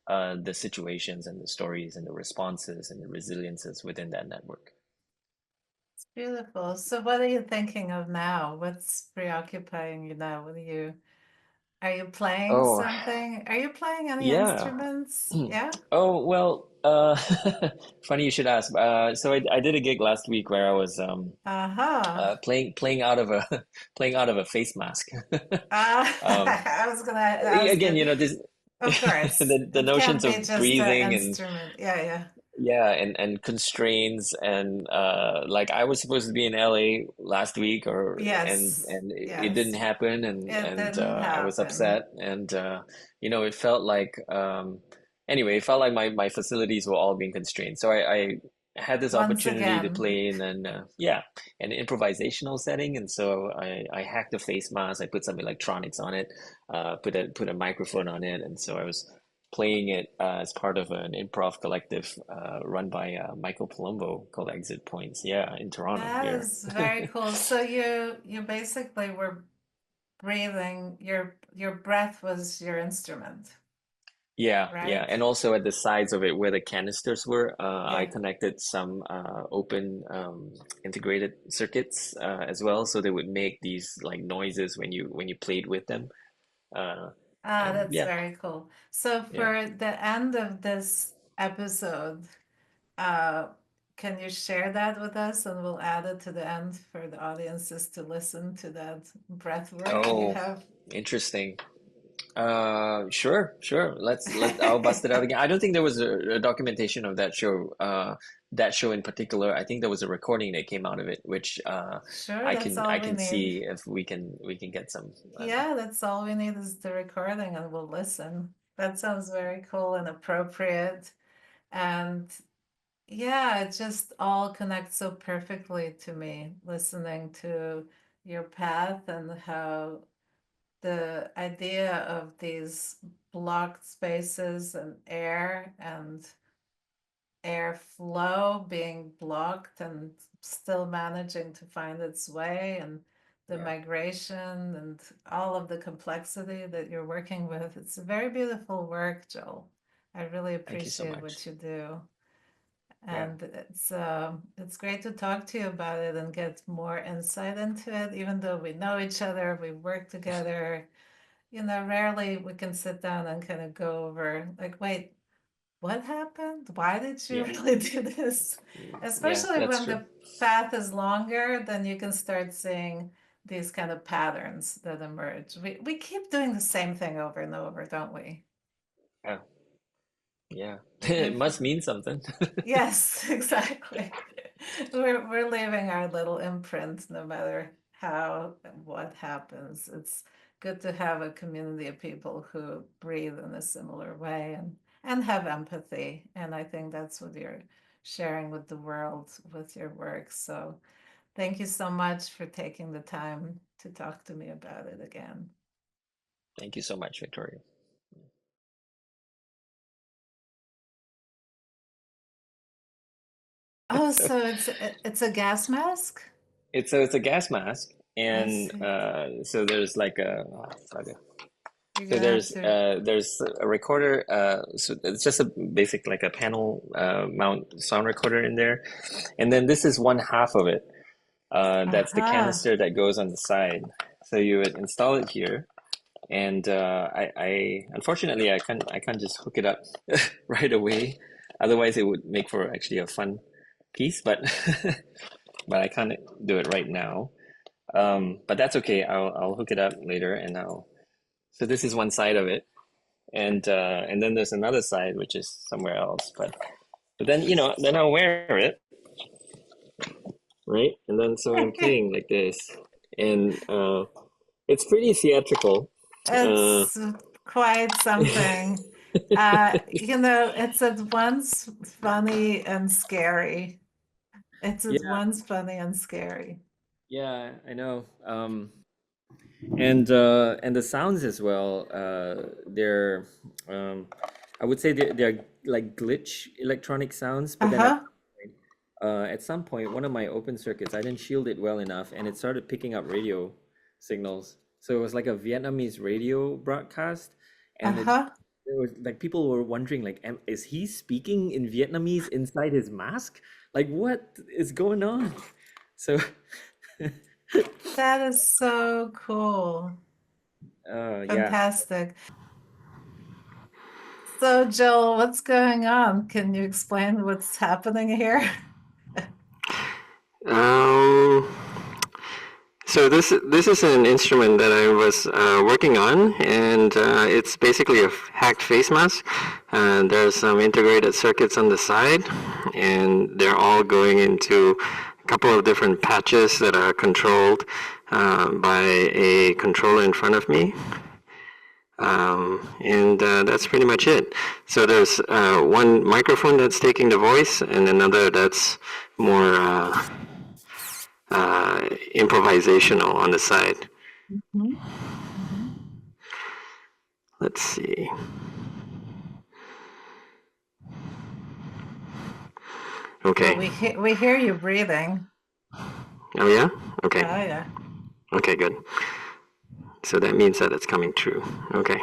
the situations and the stories and the responses and the resiliences within that network. It's beautiful. So what are you thinking of now? What's preoccupying you now? Are you playing Oh, something? Are you playing any yeah. instruments? Yeah? Oh, well, funny you should ask. So I did a gig last week where I was Aha. playing out of a playing out of a face mask. Um, I was gonna ask again, it. this Of course. the It can't notions be of just an breathing and instrument. Yeah, yeah. yeah, and constraints and like I was supposed to be in LA last week or Yes. and it didn't Yes. happen and It didn't I was happen. upset and it felt like anyway, it felt like my facilities were all being constrained. So I had this Once opportunity to again. play in an improvisational setting, and so I hacked a face mask. I put some electronics on it, put a microphone on it, and so I was playing it as part of an improv collective run by Michael Palumbo called Exit Points. Yeah, in Toronto That here. is very cool. So you basically were breathing, your breath was your instrument, Yeah, yeah, right? and also at the sides of it where the canisters were, I Yeah. connected some open integrated circuits as well, so they would make these like noises when you played with them. Uh, Ah, and that's yeah, very cool. So yeah. for the end of this episode, uh, can you share that with us and we'll add it to the end for the audiences to listen to that breath work you Oh, have? interesting. Sure. I'll bust it out again. I don't think there was a documentation of that show in particular. I think there was a recording that came out of it, which Sure, that's I all we can need. see if we can get some. Yeah, that's all we need is the recording and we'll listen. That sounds very cool and appropriate. And yeah, it just all connects so perfectly to me, listening to your path and how the idea of these blocked spaces and airflow being blocked and still managing to find its way and the Yeah. migration and all of the complexity that you're working with. It's a very beautiful work, Joel. I really Thank you so appreciate much. what you do. Yeah. And it's great to talk to you about it and get more insight into it, even though we know each other, we work together. Rarely we can sit down and kind of go over like, wait, what happened? Why did you Yeah. really do this? Yeah, Especially that's when true. the path is longer, then you can start seeing these kind of patterns that emerge. We keep doing the same thing over and over, don't we? Yeah. Yeah. I It must mean something. Yes, exactly. We're leaving our little imprint no matter how and what happens. It's good to have a community of people who breathe in a similar way and have empathy. And I think that's what you're sharing with the world with your work. So thank you so much for taking the time to talk to me about it again. Thank you so much, Victoria. Oh, so it's a gas mask? It's a gas mask, I and see. so there's like a okay. You're So gonna have to. there's a recorder. So it's just a basic like a panel mount sound recorder in there, and then this is one half of it. That's the Aha. canister that goes on the side. So you would install it here, and I unfortunately I can't just hook it up right away. Otherwise, it would make for actually a fun piece, but but I can't do it right now. But that's okay. I'll hook it up later, and I'll. So this is one side of it, and then there's another side which is somewhere else. But then then I'll wear it, right? And then so I'm playing like this, and it's pretty theatrical. Uh, It's quite something. It's at once funny and scary. It's at yeah, once funny and scary. yeah, I know. And the sounds as well. They're I would say they're like glitch electronic sounds, but then Uh-huh. at some point, one of my open circuits, I didn't shield it well enough, and it started picking up radio signals. So it was like a Vietnamese radio broadcast, and Uh-huh. it was like people were wondering, like, is he speaking in Vietnamese inside his mask? Like, what is going on? So, That is so cool. yeah. Fantastic. So, Jill, what's going on? Can you explain what's happening here? Um, so this is an instrument that I was working on, and it's basically a hacked face mask. There's some integrated circuits on the side, and they're all going into a couple of different patches that are controlled by a controller in front of me. And that's pretty much it. So there's one microphone that's taking the voice, and another that's more improvisational on the side. Mhm. Mhm. Let's see. Well, Okay. we hear you breathing. Oh yeah? Okay. Oh yeah. Okay, good. So that means that it's coming true. Okay.